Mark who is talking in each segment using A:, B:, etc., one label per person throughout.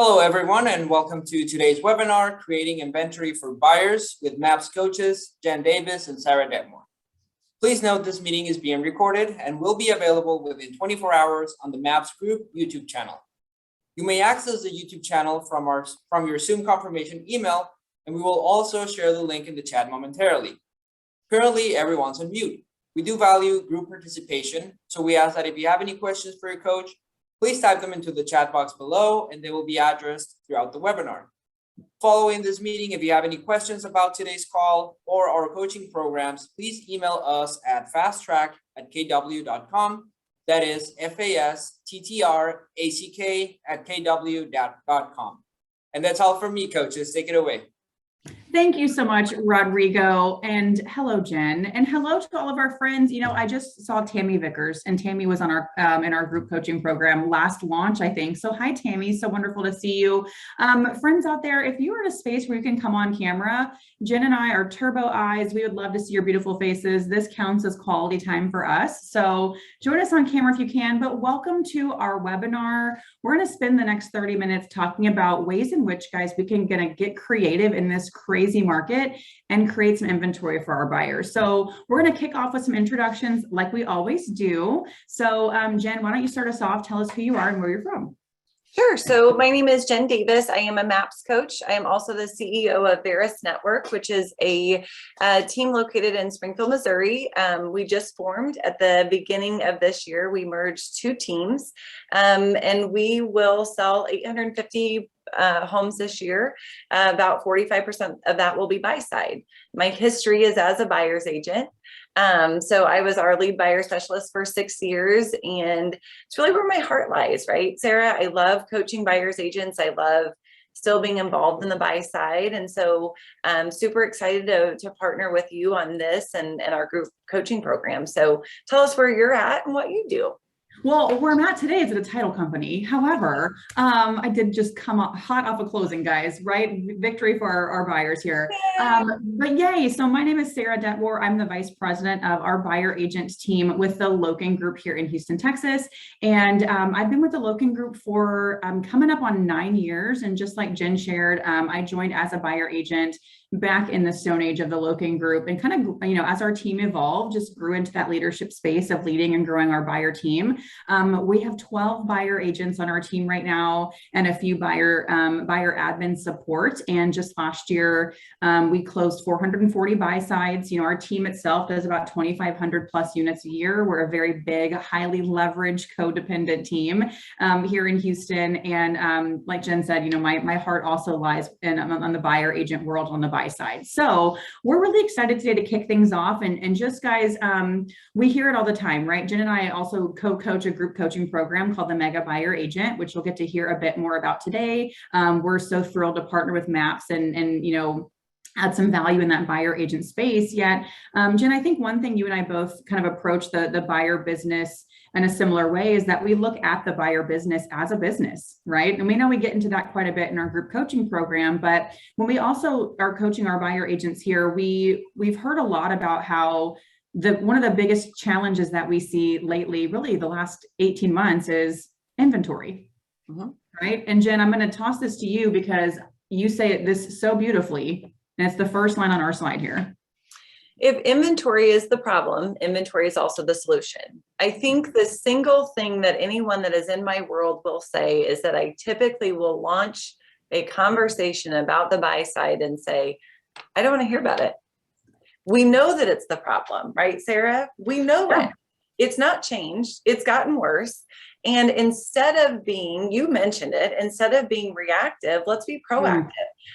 A: Hello, everyone, and welcome to today's webinar, Creating Inventory for Buyers with MAPS coaches, Jen Davis and Sarah Detmore. Please note this meeting is being recorded and will be available within 24 hours on the MAPS Group YouTube channel. You may access the YouTube channel from your Zoom confirmation email, and we will also share the link in the chat momentarily. Currently, everyone's on mute. We do value group participation, so we ask that if you have any questions for your coach, please type them into the chat box below and they will be addressed throughout the webinar. Following this meeting, if you have any questions about today's call or our coaching programs, please email us at fasttrack@kw.com. That is fasttrack@kw.com. And that's all from me, coaches. Take it away.
B: Thank you so much, Rodrigo, and hello, Jen, and hello to all of our friends. You know, I just saw Tammy Vickers, and Tammy was on our in our group coaching program last launch, I think. So hi, Tammy. So wonderful to see you. Friends out there, if you are in a space where you can come on camera, Jen and I are turbo eyes. We would love to see your beautiful faces. This counts as quality time for us. So join us on camera if you can, but welcome to our webinar. We're going to spend the next 30 minutes talking about ways in which, guys, we can get creative in this crazy market and create some inventory for our buyers. So we're going to kick off with some introductions like we always do. So Jen, why don't you start us off? Tell us who you are and where you're from.
C: Sure. So my name is Jen Davis. I am a MAPS coach. I am also the CEO of Veris Network, which is a team located in Springfield, Missouri. We just formed at the beginning of this year. We merged two teams, and we will sell 850 homes this year. About 45% of that will be buy side. My history is as a buyer's agent. So I was our lead buyer specialist for 6 years, and it's really where my heart lies, right, Sarah? I love coaching buyer's agents. I love still being involved in the buy side. And so I'm super excited to partner with you on this and our group coaching program. So tell us where you're at and what you do.
B: Well, where I'm at today is at a title company. However, I did just come up hot off a closing, guys, right? Victory for our buyers here. But yay. So my name is Sarah Detmore. I'm the vice president of our buyer agent team with the Loken Group here in Houston, Texas. And I've been with the Loken Group for coming up on 9 years. And just like Jen shared, I joined as a buyer agent back in the stone age of the Loken Group, and kind of, you know, as our team evolved, just grew into that leadership space of leading and growing our buyer team. We have 12 buyer agents on our team right now and a few buyer admin support. And just last year, we closed 440 buy sides. You know, our team itself does about 2,500 plus units a year. We're a very big, highly leveraged, codependent team here in Houston. And like Jen said, you know, my heart also lies on the buyer agent world on the buy side. So we're really excited today to kick things off. And just guys, we hear it all the time, right? Jen and I also co-coach a group coaching program called the Mega Buyer Agent, which we'll get to hear a bit more about today. We're so thrilled to partner with MAPS and you know, add some value in that buyer agent space. Yet, Jen, I think one thing you and I both kind of approach the buyer business in a similar way is that we look at the buyer business as a business, right? And we know we get into that quite a bit in our group coaching program, but when we also are coaching our buyer agents here, we've heard a lot about how one of the biggest challenges that we see lately, really the last 18 months, is inventory, right? And Jen, I'm going to toss this to you because you say this so beautifully, and it's the first line on our slide here.
C: If inventory is the problem, inventory is also the solution. I think the single thing that anyone that is in my world will say is that I typically will launch a conversation about the buy side and say, I don't want to hear about it. We know that it's the problem, right, Sarah? We know it. It's not changed. It's gotten worse. And instead of being, you mentioned it, instead of being reactive, let's be proactive.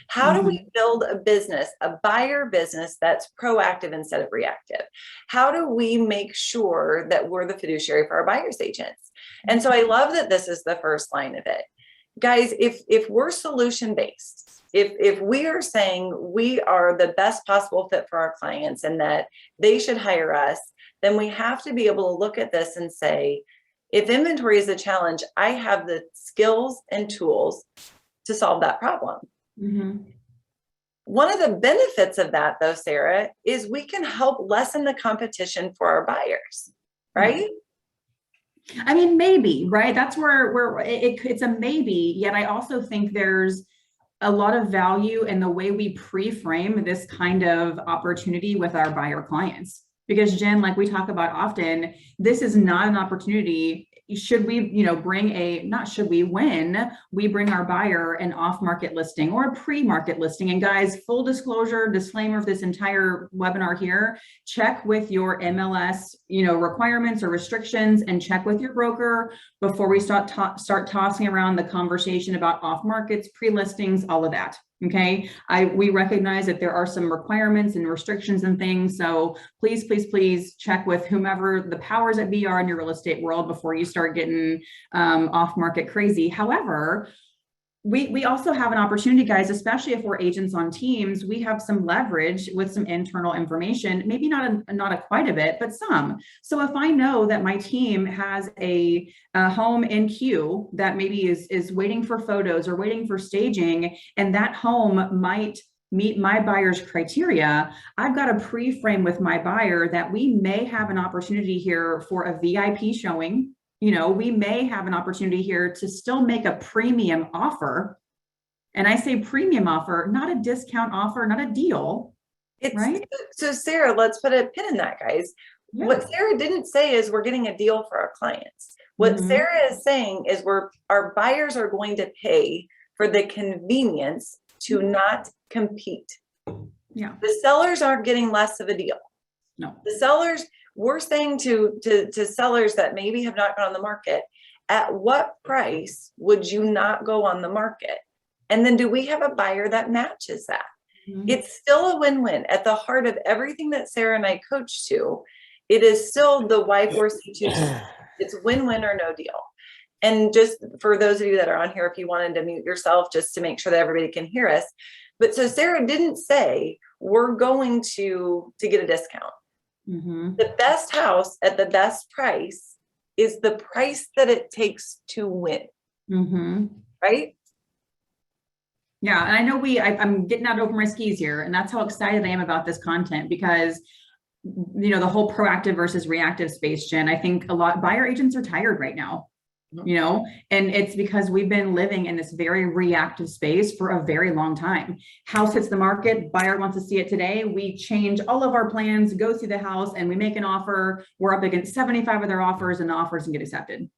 C: How do we build a business, a buyer business that's proactive instead of reactive? How do we make sure that we're the fiduciary for our buyer's agents? And so I love that this is the first line of it. Guys, if we're solution-based, if we are saying we are the best possible fit for our clients and that they should hire us, then we have to be able to look at this and say, if inventory is a challenge, I have the skills and tools to solve that problem. One of the benefits of that, though, Sarah, is we can help lessen the competition for our buyers, right?
B: I mean, maybe, right? That's where it's a maybe, yet I also think there's a lot of value in the way we pre-frame this kind of opportunity with our buyer clients. Because Jen, like we talk about often, this is not an opportunity. Should we, not should we, when we bring our buyer an off-market listing or a pre-market listing. And guys, full disclosure, disclaimer of this entire webinar here, check with your MLS, requirements or restrictions, and check with your broker before we start tossing around the conversation about off-markets, pre-listings, all of that. Okay, we recognize that there are some requirements and restrictions and things. So please, please, please check with whomever the powers that be are in your real estate world before you start getting off market crazy. However, we also have an opportunity, guys, especially if we're agents on teams, we have some leverage with some internal information, maybe not quite a bit, but some. So if I know that my team has a home in queue that maybe is waiting for photos or waiting for staging, and that home might meet my buyer's criteria, I've got a pre-frame with my buyer that we may have an opportunity here for a VIP showing. We may have an opportunity here to still make a premium offer. And I say premium offer, not a discount offer, not a deal. Right?
C: So Sarah, let's put a pin in that, guys. Yeah. What Sarah didn't say is we're getting a deal for our clients. What Sarah is saying is our buyers are going to pay for the convenience to not compete.
B: Yeah.
C: The sellers aren't getting less of a deal.
B: No.
C: The sellers, we're saying to sellers that maybe have not gone on the market, at what price would you not go on the market? And then do we have a buyer that matches that? Mm-hmm. It's still a win-win. At the heart of everything that Sarah and I coach to, it is still the Y4C2. It's win-win or no deal. And just for those of you that are on here, if you wanted to mute yourself just to make sure that everybody can hear us. But so Sarah didn't say we're going to get a discount. Mm-hmm. The best house at the best price is the price that it takes to win. Mm-hmm. Right?
B: Yeah. And I know I'm getting out over my skis here, and that's how excited I am about this content because, the whole proactive versus reactive space, Jen, I think a lot buyer agents are tired right now. And it's because we've been living in this very reactive space for a very long time. House hits the market, buyer wants to see it today. We change all of our plans, go see the house, and we make an offer. We're up against 75 of their offers, and the offers doesn't get accepted.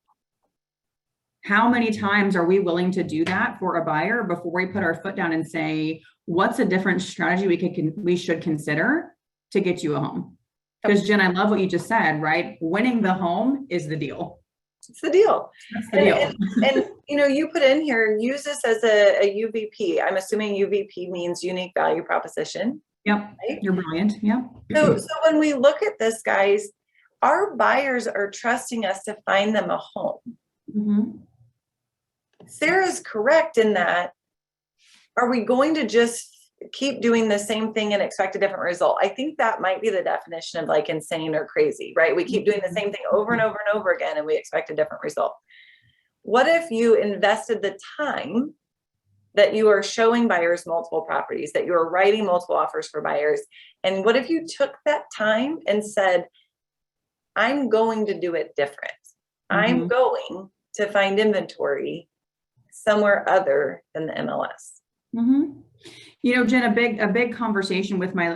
B: How many times are we willing to do that for a buyer before we put our foot down and say, what's a different strategy we should consider to get you a home? Because Jen, I love what you just said, right? Winning the home is the deal.
C: It's the deal.
B: That's the deal.
C: And you put in here, use this as a UVP. I'm assuming UVP means unique value proposition.
B: Yep. Right? You're brilliant. Yep.
C: So when we look at this, guys, our buyers are trusting us to find them a home. Mm-hmm. Sarah's correct in that. Are we going to just keep doing the same thing and expect a different result? I think that might be the definition of like insane or crazy, right? We keep doing the same thing over and over and over again, and we expect a different result. What if you invested the time that you are showing buyers multiple properties, that you are writing multiple offers for buyers? And what if you took that time and said, I'm going to do it different. Mm-hmm. I'm going to find inventory somewhere other than the MLS.
B: Mm-hmm. Jen, a big conversation with my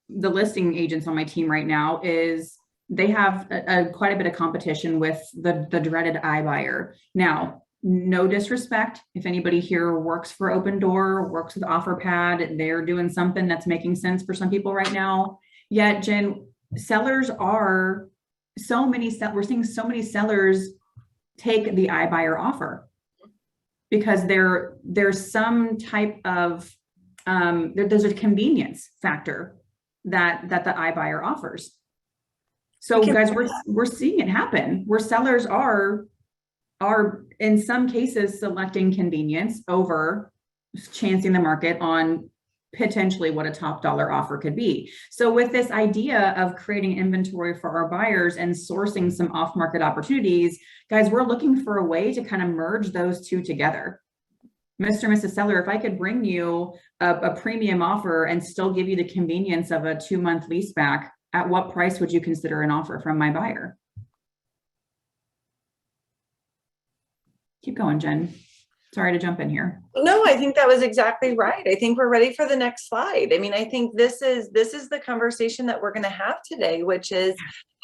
B: the listing agents on my team right now is they have quite a bit of competition with the dreaded iBuyer. Now, no disrespect, if anybody here works for Open Door, works with OfferPad, they're doing something that's making sense for some people right now. Yet, Jen, sellers are we're seeing so many sellers take the iBuyer offer because there's some type of there's a convenience factor that the iBuyer offers. So guys, we're seeing it happen where sellers are in some cases selecting convenience over chancing the market on potentially what a top dollar offer could be. So with this idea of creating inventory for our buyers and sourcing some off-market opportunities, guys, we're looking for a way to kind of merge those two together. Mr. and Mrs. Seller, if I could bring you a premium offer and still give you the convenience of a 2-month lease back, at what price would you consider an offer from my buyer? Keep going, Jen. Sorry to jump in here.
C: No, I think that was exactly right. I think we're ready for the next slide. I mean, I think this is the conversation that we're going to have today, which is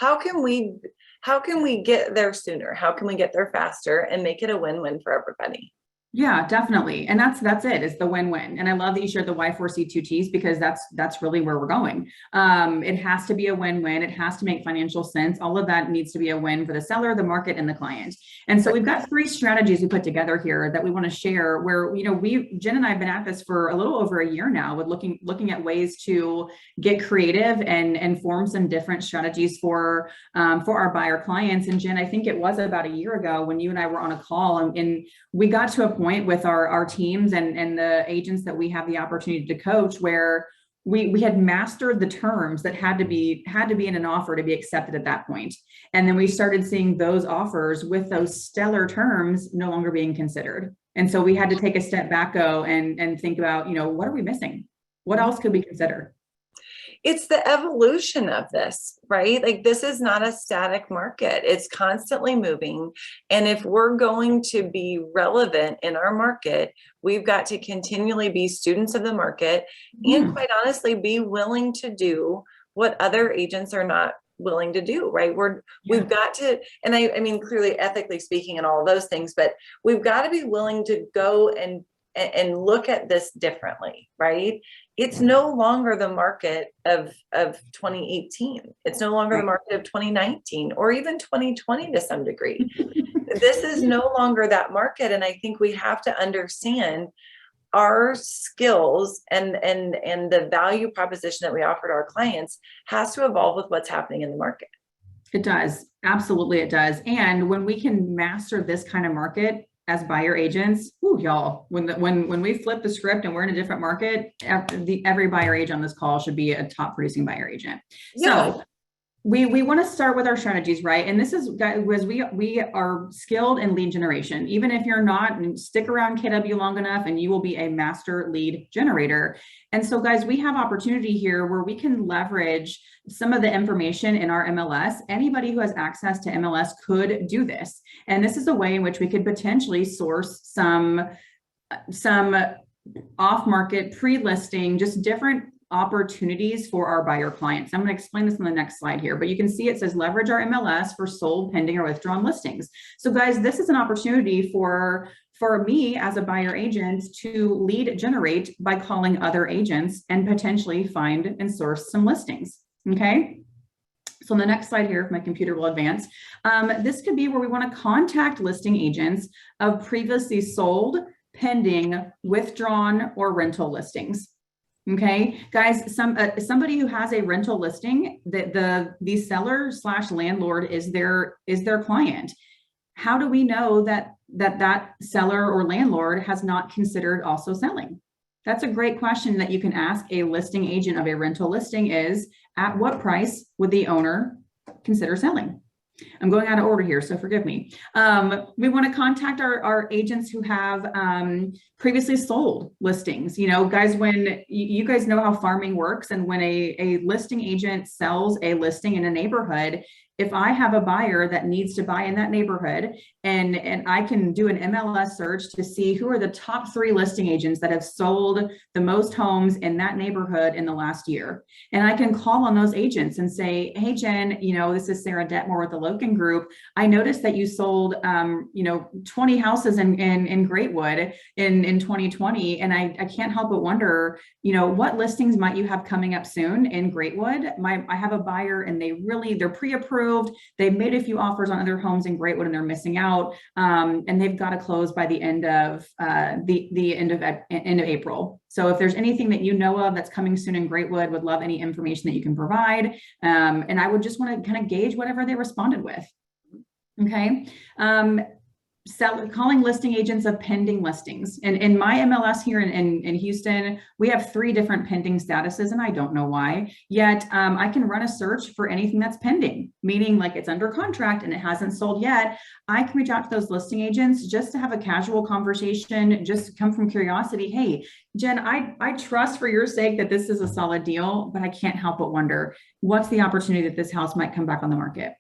C: how can we get there sooner? How can we get there faster and make it a win-win for everybody?
B: Yeah, definitely. And that's it. It's the win-win. And I love that you shared the Y4C2Ts because that's really where we're going. It has to be a win-win. It has to make financial sense. All of that needs to be a win for the seller, the market, and the client. And so we've got 3 strategies we put together here that we want to share where, Jen and I have been at this for a little over a year now with looking at ways to get creative and form some different strategies for our buyer clients. And Jen, I think it was about a year ago when you and I were on a call and we got to a point with our teams and the agents that we have the opportunity to coach where we had mastered the terms that had to be in an offer to be accepted at that point. And then we started seeing those offers with those stellar terms no longer being considered. And so we had to take a step back and think about, what are we missing? What else could we consider?
C: It's the evolution of this, right? Like this is not a static market. It's constantly moving. And if we're going to be relevant in our market, we've got to continually be students of the market and quite honestly, be willing to do what other agents are not willing to do, right? We've got to, and I mean, clearly ethically speaking and all of those things, but we've got to be willing to go and look at this differently, right? It's no longer the market of 2018. It's no longer the market of 2019 or even 2020 to some degree. This is no longer that market. And I think we have to understand our skills and the value proposition that we offer to our clients has to evolve with what's happening in the market.
B: It does. Absolutely, it does. And when we can master this kind of market, as buyer agents, y'all, when we flip the script and we're in a different market, every buyer agent on this call should be a top producing buyer agent. Yeah. So we want to start with our strategies, right? And this is, guys, we are skilled in lead generation. Even if you're not, stick around KW long enough and you will be a master lead generator. And so guys, we have opportunity here where we can leverage some of the information in our MLS. Anybody who has access to MLS could do this. And this is a way in which we could potentially source some off-market pre-listing, just different opportunities for our buyer clients. I'm going to explain this on the next slide here, but you can see it says leverage our MLS for sold, pending, or withdrawn listings. So guys, this is an opportunity for me as a buyer agent to lead generate by calling other agents and potentially find and source some listings. Okay. So on the next slide here, if my computer will advance, this could be where we want to contact listing agents of previously sold, pending, withdrawn, or rental listings. Okay, guys, somebody who has a rental listing, the seller / landlord is their client. How do we know that seller or landlord has not considered also selling? That's a great question that you can ask a listing agent of a rental listing is, at what price would the owner consider selling? I'm going out of order here, so forgive me. We want to contact our agents who have previously sold listings. Guys, when you guys know how farming works, and when a listing agent sells a listing in a neighborhood, if I have a buyer that needs to buy in that neighborhood and I can do an MLS search to see who are the top 3 listing agents that have sold the most homes in that neighborhood in the last year. And I can call on those agents and say, hey, Jen, this is Sarah Detmore with the Loken Group. I noticed that you sold, 20 houses in Greatwood in 2020. And I can't help but wonder, what listings might you have coming up soon in Greatwood? I have a buyer and they're pre-approved. They've made a few offers on other homes in Greatwood and they're missing out. And they've got to close by the end of the end of April. So if there's anything that you know of that's coming soon in Greatwood, would love any information that you can provide. And I would just want to kind of gauge whatever they responded with. Okay. Calling listing agents of pending listings. And in my MLS here in Houston, we have 3 different pending statuses, and I don't know why. Yet I can run a search for anything that's pending, meaning like it's under contract and it hasn't sold yet. I can reach out to those listing agents just to have a casual conversation, just come from curiosity. Hey, Jen, I trust for your sake that this is a solid deal, but I can't help but wonder, what's the opportunity that this house might come back on the market?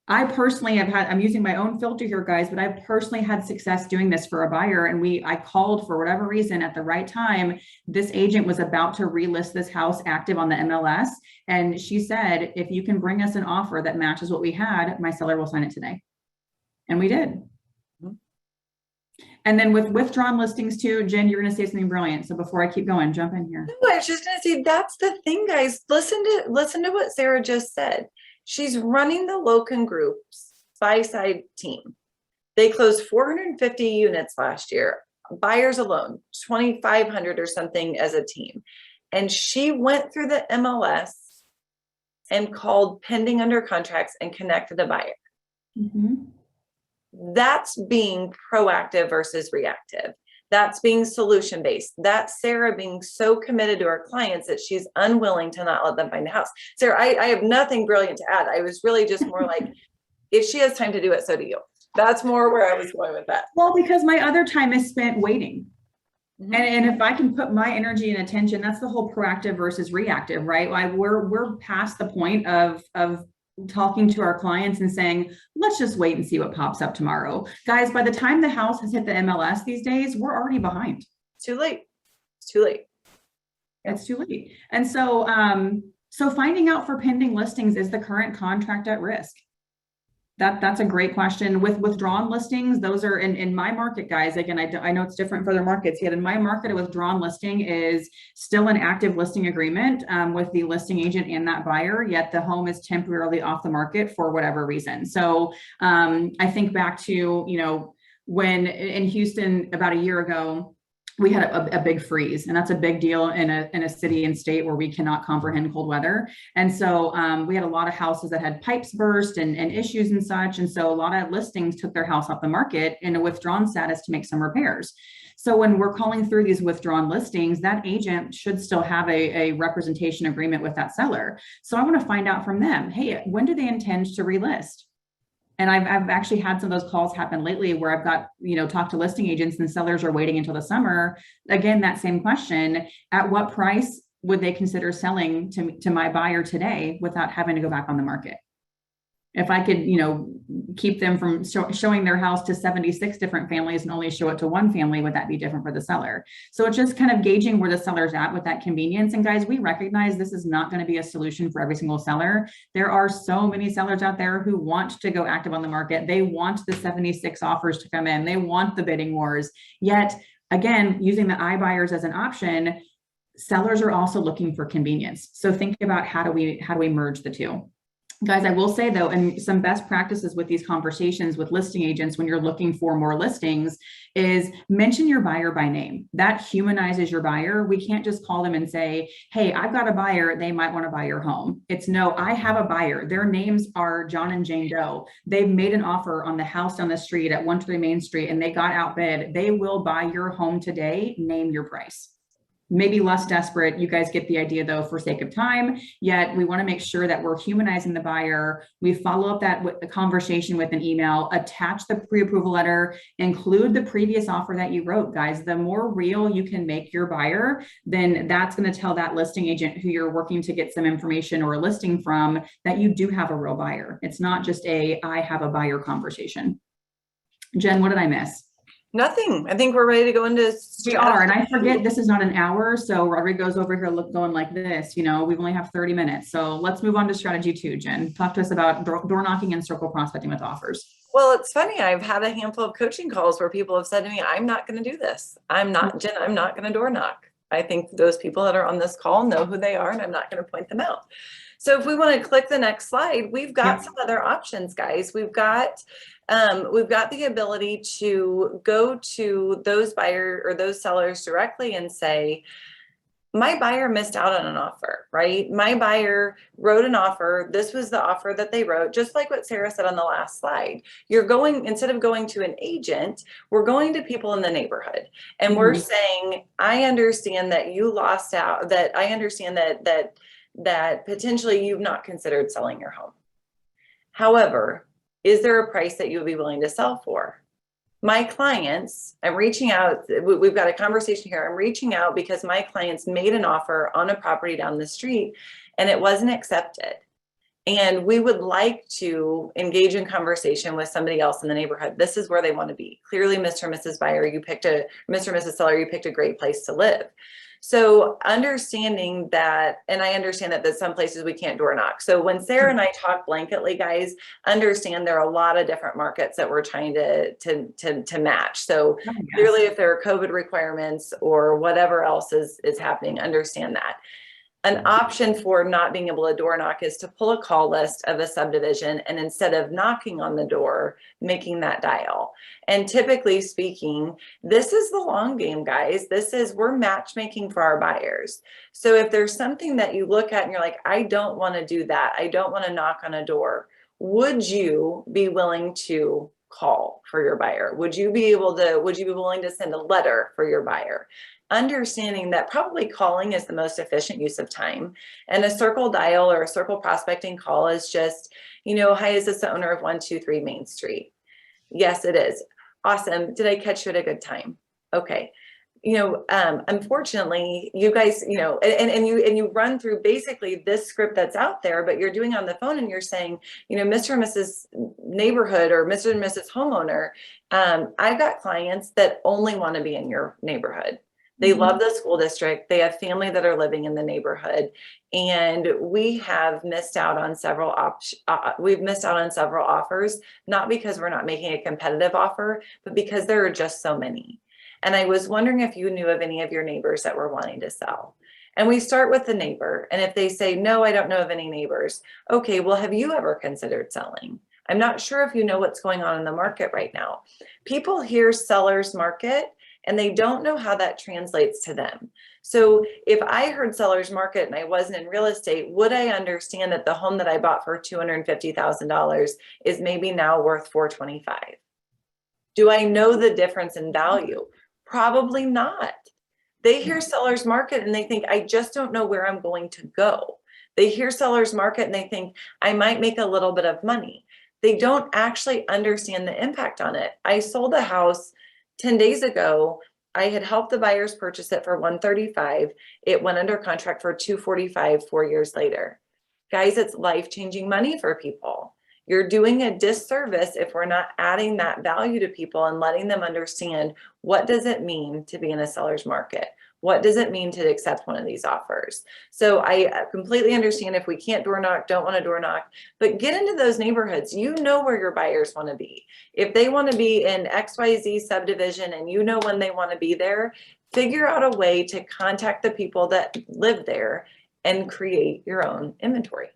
B: I personally have had, I'm using my own filter here, guys, but I've personally had success doing this for a buyer. And I called for whatever reason at the right time. This agent was about to relist this house active on the MLS. And she said, if you can bring us an offer that matches what we had, my seller will sign it today. And we did. And then with withdrawn listings too, Jen, you're going to say something brilliant. So before I keep going, jump in here.
C: No, I was just going to say, that's the thing, guys. Listen to what Sarah just said. She's running the Locan Group's buy-side team. They closed 450 units last year, buyers alone, 2,500 or something as a team. And she went through the MLS and called pending under contracts and connected a buyer. That's being proactive versus reactive. That's being solution-based. That's Sarah being so committed to her clients that she's unwilling to not let them find a house. Sarah, I have nothing brilliant to add. I was really just more like, if she has time to do it, so do you. That's more where I was going with that.
B: Well, because my other time is spent waiting. And if I can put my energy and attention, that's the whole proactive versus reactive, right? We're past the point of talking to our clients and saying, let's just wait and see what pops up tomorrow. Guys, by the time the house has hit the MLS these days, we're already behind.
C: It's too late. It's too late.
B: It's too late. And so, so finding out for pending listings, is the current contract at risk? That's a great question. With withdrawn listings, those are in my market, guys. Again, I know it's different for other markets. Yet in my market, a withdrawn listing is still an active listing agreement with the listing agent and that buyer. Yet the home is temporarily off the market for whatever reason. So I think back to when in Houston about a year ago, we had a big freeze, and that's a big deal in a city and state where we cannot comprehend cold weather. And so we had a lot of houses that had pipes burst and issues and such. And so a lot of listings took their house off the market in a withdrawn status to make some repairs. So when we're calling through these withdrawn listings, that agent should still have a representation agreement with that seller. So I want to find out from them, hey, when do they intend to relist? And I've actually had some of those calls happen lately where I've got, talked to listing agents and sellers are waiting until the summer. Again, that same question, at what price would they consider selling to my buyer today without having to go back on the market? If I could, keep them from showing their house to 76 different families and only show it to one family, would that be different for the seller? So it's just kind of gauging where the seller's at with that convenience. And guys, we recognize this is not going to be a solution for every single seller. There are so many sellers out there who want to go active on the market. They want the 76 offers to come in. They want the bidding wars. Yet again, using the iBuyers as an option, sellers are also looking for convenience. So think about how do we merge the two? Guys, I will say though, and some best practices with these conversations with listing agents when you're looking for more listings is mention your buyer by name. That humanizes your buyer. We can't just call them and say, hey, I've got a buyer, they might want to buy your home. It's no, I have a buyer. Their names are John and Jane Doe. They've made an offer on the house down the street at 123 Main Street and they got outbid. They will buy your home today. Name your price. Maybe less desperate. You guys get the idea though, for sake of time, yet we want to make sure that we're humanizing the buyer. We follow up that with the conversation with an email, attach the pre-approval letter, include the previous offer that you wrote, guys. The more real you can make your buyer, then that's going to tell that listing agent who you're working to get some information or a listing from that you do have a real buyer. It's not just I have a buyer conversation. Jen, what did I miss?
C: Nothing. I think we're ready to go into
B: We are, and I forget this is not an hour, so Rodrigo's over here going like this, we only have 30 minutes. So let's move on to strategy 2, Jen. Talk to us about door knocking and circle prospecting with offers.
C: Well, it's funny. I've had a handful of coaching calls where people have said to me, I'm not going to do this. I'm not going to door knock. I think those people that are on this call know who they are, and I'm not going to point them out. So if we want to click the next slide, we've got some other options, guys. We've got the ability to go to those buyers or those sellers directly and say, my buyer missed out on an offer, right? My buyer wrote an offer. This was the offer that they wrote, just like what Sarah said on the last slide. Instead of going to an agent, we're going to people in the neighborhood. And we're saying, I understand that you lost out, that I understand that potentially you've not considered selling your home. However, is there a price that you would be willing to sell for? My clients, I'm reaching out, we've got a conversation here. I'm reaching out because my clients made an offer on a property down the street and it wasn't accepted. And we would like to engage in conversation with somebody else in the neighborhood. This is where they want to be. Clearly, Mr. and Mrs. Buyer, Mr. and Mrs. Seller, you picked a great place to live. So understanding that, and I understand that some places we can't door knock. So when Sarah and I talk blanketly, guys, understand there are a lot of different markets that we're trying to match. So clearly, if there are COVID requirements or whatever else is happening, understand that. An option for not being able to door knock is to pull a call list of a subdivision, and instead of knocking on the door, making that dial. And typically speaking, this is the long game, guys. We're matchmaking for our buyers. So if there's something that you look at and you're like, I don't want to do that, I don't want to knock on a door, would you be willing to call for your buyer? Would you be willing to send a letter for your buyer? Understanding that probably calling is the most efficient use of time, and a circle dial or a circle prospecting call is just, hi, is this the owner of 123 Main Street? Yes, it is. Awesome. Did I catch you at a good time? Okay. Unfortunately, you guys, and you run through basically this script that's out there, but you're doing on the phone and you're saying, Mr. and Mrs. Neighborhood or Mr. and Mrs. Homeowner, I've got clients that only want to be in your neighborhood. They love the school district. They have family that are living in the neighborhood, and we have missed out on several offers, not because we're not making a competitive offer, but because there are just so many. And I was wondering if you knew of any of your neighbors that were wanting to sell. And we start with the neighbor. And if they say, no, I don't know of any neighbors. Okay, well, have you ever considered selling? I'm not sure if you know what's going on in the market right now. People hear seller's market and they don't know how that translates to them. So if I heard seller's market and I wasn't in real estate, would I understand that the home that I bought for $250,000 is maybe now worth $425,000? Do I know the difference in value? Probably not. They hear seller's market and they think, I just don't know where I'm going to go. They hear seller's market and they think, I might make a little bit of money. They don't actually understand the impact on it. I sold a house 10 days ago. I had helped the buyers purchase it for $135,000. It went under contract for $245,000 4 years later. Guys, it's life-changing money for people. You're doing a disservice if we're not adding that value to people and letting them understand, what does it mean to be in a seller's market? What does it mean to accept one of these offers? So I completely understand if we can't door knock, don't want to door knock, but get into those neighborhoods. You know where your buyers want to be. If they want to be in XYZ subdivision and you know when they want to be there, figure out a way to contact the people that live there and create your own inventory.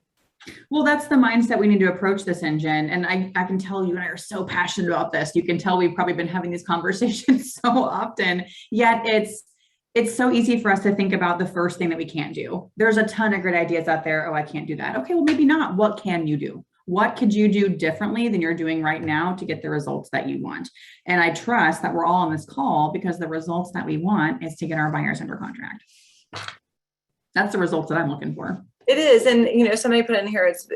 B: Well, that's the mindset we need to approach this in, Jen. And I can tell you and I are so passionate about this. You can tell we've probably been having these conversations so often, yet it's so easy for us to think about the first thing that we can't do. There's a ton of great ideas out there. Oh, I can't do that. Okay, well, maybe not. What can you do? What could you do differently than you're doing right now to get the results that you want? And I trust that we're all on this call because the results that we want is to get our buyers under contract. That's the results that I'm looking for.
C: It is. And, somebody put in here, it's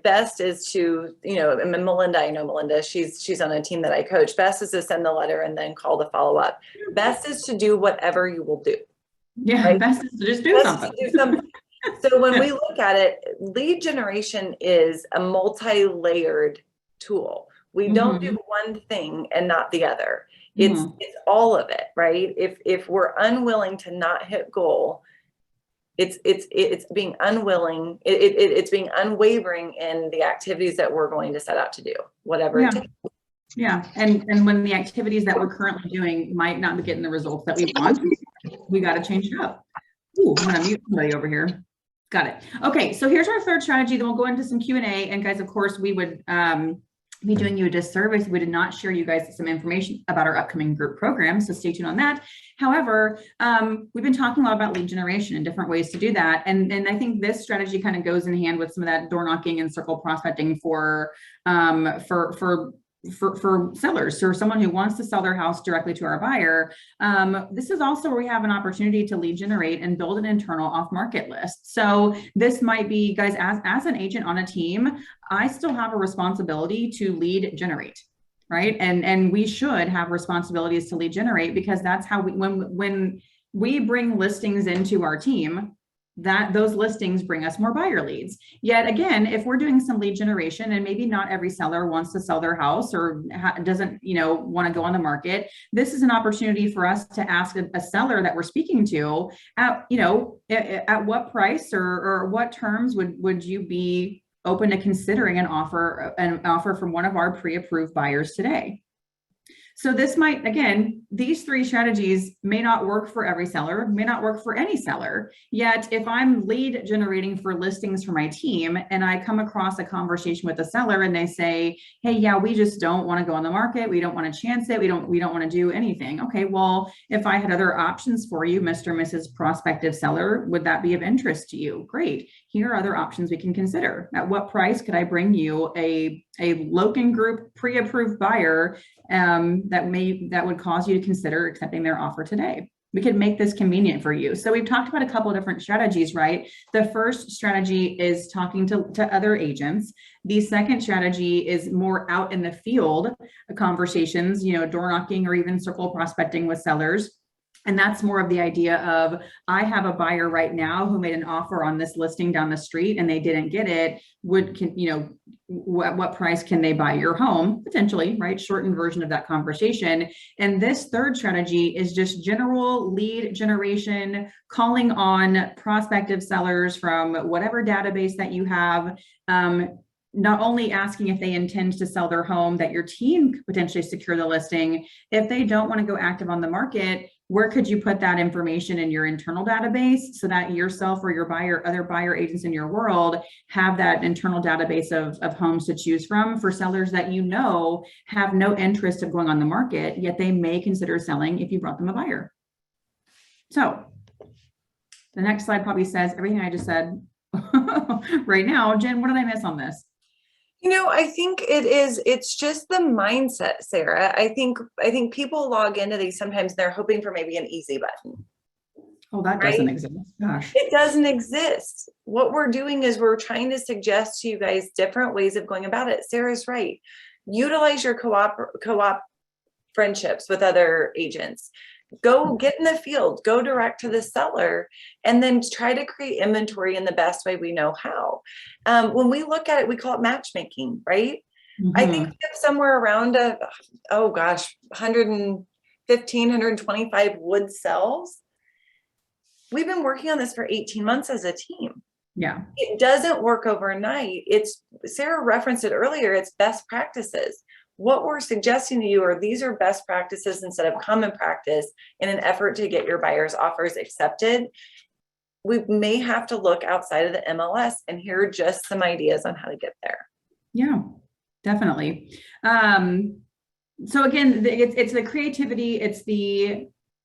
C: best is to, and Melinda, I know Melinda, she's on a team that I coach. Best is to send the letter and then call the follow up. Best is to do whatever you will do.
B: Yeah. Right? Best is to just do something.
C: So when we look at it, lead generation is a multi-layered tool. We don't do one thing and not the other. It's all of it, right? If we're unwilling to not hit goal, it's being unwilling, it's being unwavering in the activities that we're going to set out to do, whatever it takes.
B: Yeah, and when the activities that we're currently doing might not be getting the results that we want, we got to change it up. Ooh, I'm gonna mute somebody over here. Got it. Okay, so here's our third strategy. Then we'll go into some Q&A. And guys, of course, we would be doing you a disservice. We did not share you guys some information about our upcoming group program, so stay tuned on that. However, we've been talking a lot about lead generation and different ways to do that. And I think this strategy kind of goes in hand with some of that door knocking and circle prospecting for sellers, or someone who wants to sell their house directly to our buyer. This is also where we have an opportunity to lead generate and build an internal off-market list. So this might be, guys, as an agent on a team, I still have a responsibility to lead generate, right? And we should have responsibilities to lead generate, because that's how when we bring listings into our team, those listings bring us more buyer leads. Yet again, if we're doing some lead generation and maybe not every seller wants to sell their house or doesn't, want to go on the market, this is an opportunity for us to ask a seller that we're speaking to at what price or what terms would you be open to considering an offer from one of our pre-approved buyers today. So this might, again, these three strategies may not work for every seller, may not work for any seller. Yet if I'm lead generating for listings for my team and I come across a conversation with a seller and they say, hey, yeah, we just don't want to go on the market. We don't want to chance it. We don't want to do anything. Okay, well, if I had other options for you, Mr. and Mrs. Prospective Seller, would that be of interest to you? Great. Here are other options we can consider. At what price could I bring you a Loken Group pre-approved buyer that would cause you to consider accepting their offer today? We could make this convenient for you. So we've talked about a couple of different strategies, right? The first strategy is talking to other agents. The second strategy is more out in the field conversations, door knocking or even circle prospecting with sellers. And that's more of the idea of, I have a buyer right now who made an offer on this listing down the street and they didn't get it. What price can they buy your home? Potentially, right? Shortened version of that conversation. And this third strategy is just general lead generation, calling on prospective sellers from whatever database that you have. Not only asking if they intend to sell their home, that your team could potentially secure the listing. If they don't want to go active on the market, where could you put that information in your internal database so that yourself or your other buyer agents in your world have that internal database of homes to choose from for sellers that have no interest of going on the market, yet they may consider selling if you brought them a buyer. So the next slide probably says everything I just said right now. Jen, what did I miss on this?
C: I think it's just the mindset, Sarah. I think people log into these sometimes they're hoping for maybe an easy button.
B: Oh, that doesn't exist. Gosh.
C: It doesn't exist. What we're doing is we're trying to suggest to you guys different ways of going about it. Sarah's right. Utilize your co-op friendships with other agents. Go get in the field, go direct to the seller, and then try to create inventory in the best way we know how. When we look at it, we call it matchmaking, right? Mm-hmm. I think we have somewhere around 115, 125 would sells. We've been working on this for 18 months as a team.
B: Yeah.
C: It doesn't work overnight. Sarah referenced it earlier, it's best practices. What we're suggesting to you these are best practices instead of common practice in an effort to get your buyer's offers accepted. We may have to look outside of the MLS and here are just some ideas on how to get there.
B: Yeah, definitely. So again, it's the creativity, it's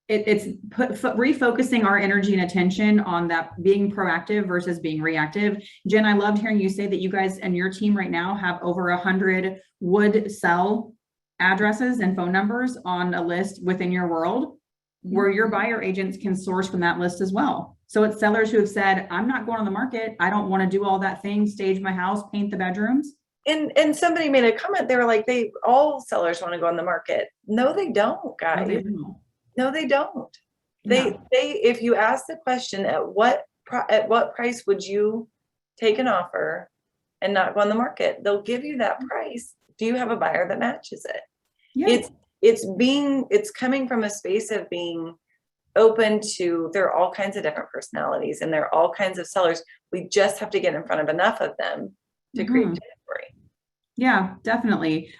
B: refocusing our energy and attention on that being proactive versus being reactive. Jen, I loved hearing you say that you guys and your team right now have over 100 would sell addresses and phone numbers on a list within your world where your buyer agents can source from that list as well. So it's sellers who have said, I'm not going on the market. I don't want to do all that thing, stage my house, paint the bedrooms.
C: And somebody made a comment. They were like, all sellers want to go on the market. No, they don't, guys. No, they don't. They if you ask the question, at what price would you take an offer and not go on the market? They'll give you that price. Do you have a buyer that matches it? Yeah. It's coming from a space of being open to, there are all kinds of different personalities and there are all kinds of sellers. We just have to get in front of enough of them to create inventory.
B: Yeah, definitely.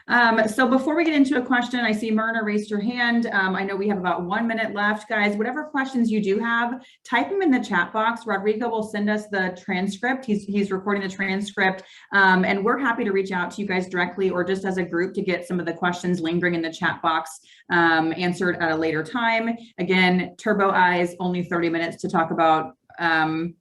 B: So before we get into a question, I see Myrna raised her hand. I know we have about 1 minute left, guys. Whatever questions you do have, type them in the chat box. Rodrigo will send us the transcript. He's recording the transcript, and we're happy to reach out to you guys directly or just as a group to get some of the questions lingering in the chat box answered at a later time. Again, Turbo Eyes, only 30 minutes to talk about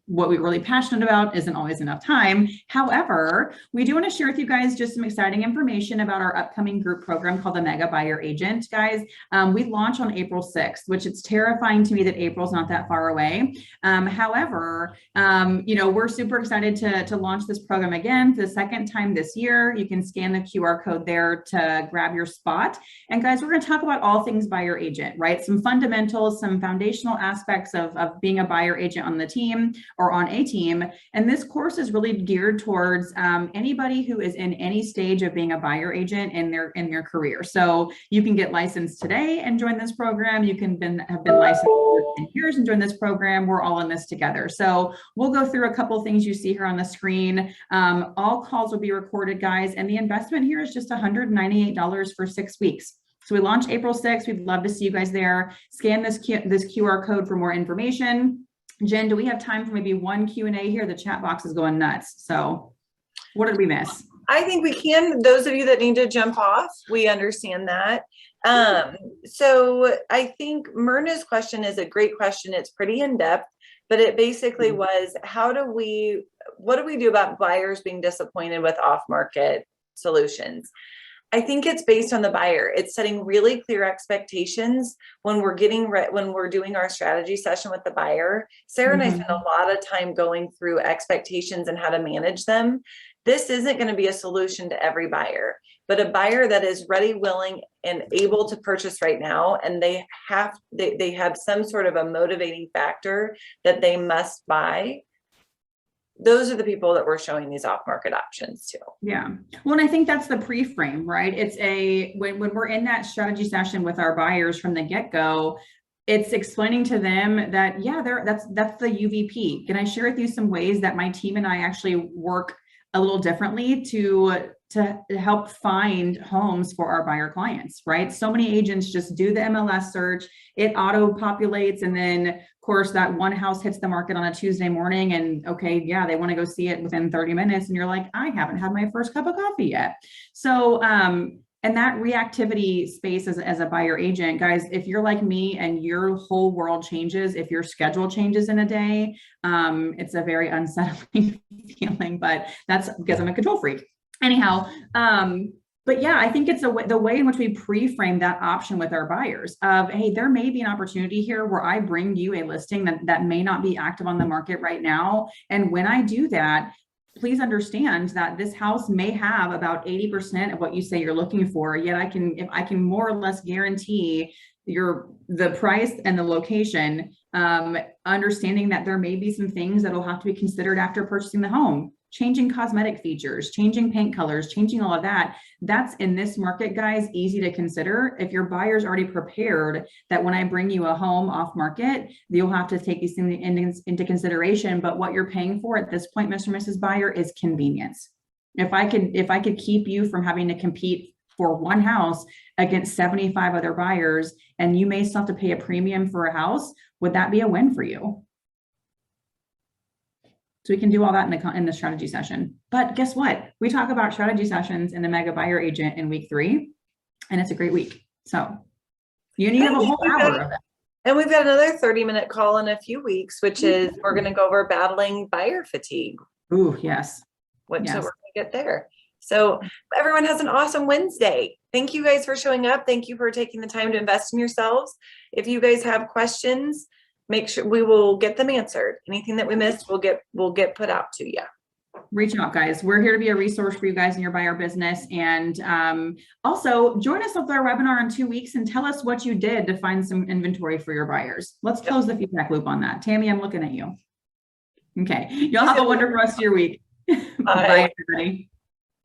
B: what we're really passionate about isn't always enough time. However, we do want to share with you guys just some exciting information about our upcoming group program called the Mega Buyer Agent. Guys, we launch on April 6th, which it's terrifying to me that April's not that far away. However, we're super excited to launch this program again for the second time this year. You can scan the QR code there to grab your spot. And guys, we're going to talk about all things buyer agent, right? Some fundamentals, some foundational aspects of being a buyer agent on the team. or on a team. And this course is really geared towards anybody who is in any stage of being a buyer agent in their career. So you can get licensed today and join this program. You can have been licensed for 10 years and join this program. We're all in this together. So we'll go through a couple of things you see here on the screen. All calls will be recorded, guys, and the investment here is just $198 for 6 weeks. So we launch April 6th. We'd love to see you guys there. Scan this QR code for more information. Jen, do we have time for maybe one Q&A here? The chat box is going nuts. So what did we miss?
C: I think we can. Those of you that need to jump off, we understand that. So I think Myrna's question is a great question. It's pretty in-depth, but it basically was, what do we do about buyers being disappointed with off-market solutions? I think it's based on the buyer. It's setting really clear expectations when we're doing our strategy session with the buyer. Sarah and I spend a lot of time going through expectations and how to manage them. This isn't going to be a solution to every buyer, but a buyer that is ready, willing, and able to purchase right now, and they have some sort of a motivating factor that they must buy. Those are the people that we're showing these off-market options to.
B: Yeah. Well, and I think that's the pre-frame, right? It's when we're in that strategy session with our buyers from the get-go, it's explaining to them that, yeah, that's the UVP. Can I share with you some ways that my team and I actually work a little differently to help find homes for our buyer clients, right? So many agents just do the MLS search, it auto populates, and then of course that one house hits the market on a Tuesday morning, and okay, yeah, they want to go see it within 30 minutes, and you're like, I haven't had my first cup of coffee yet. So and that reactivity space as a buyer agent, guys, if you're like me and your whole world changes, if your schedule changes in a day, it's a very unsettling feeling, but that's because I'm a control freak. Anyhow, but yeah, I think it's the way in which we pre-frame that option with our buyers of, hey, there may be an opportunity here where I bring you a listing that may not be active on the market right now. And when I do that, please understand that this house may have about 80% of what you say you're looking for, yet if I can more or less guarantee the price and the location, understanding that there may be some things that will have to be considered after purchasing the home. Changing cosmetic features, changing paint colors, changing all of that. That's in this market, guys, easy to consider. If your buyer's already prepared that when I bring you a home off market, you'll have to take these things into consideration. But what you're paying for at this point, Mr. and Mrs. Buyer, is convenience. If I could keep you from having to compete for one house against 75 other buyers, and you may still have to pay a premium for a house, would that be a win for you? So we can do all that in the strategy session. But guess what? We talk about strategy sessions in the Mega Buyer Agent in week 3, and it's a great week. So you need a whole hour of it.
C: And we've got another 30-minute call in a few weeks, which is we're going to go over battling buyer fatigue.
B: Ooh, yes.
C: So we're going to get there. So everyone has an awesome Wednesday. Thank you guys for showing up. Thank you for taking the time to invest in yourselves. If you guys have questions, make sure we will get them answered. Anything that we missed, we'll get put out to you.
B: Reach out, guys. We're here to be a resource for you guys in your buyer business. And also join us with our webinar in 2 weeks and tell us what you did to find some inventory for your buyers. Let's close the feedback loop on that. Tammy, I'm looking at you. Okay. Y'all have a wonderful rest of your week. Bye, everybody.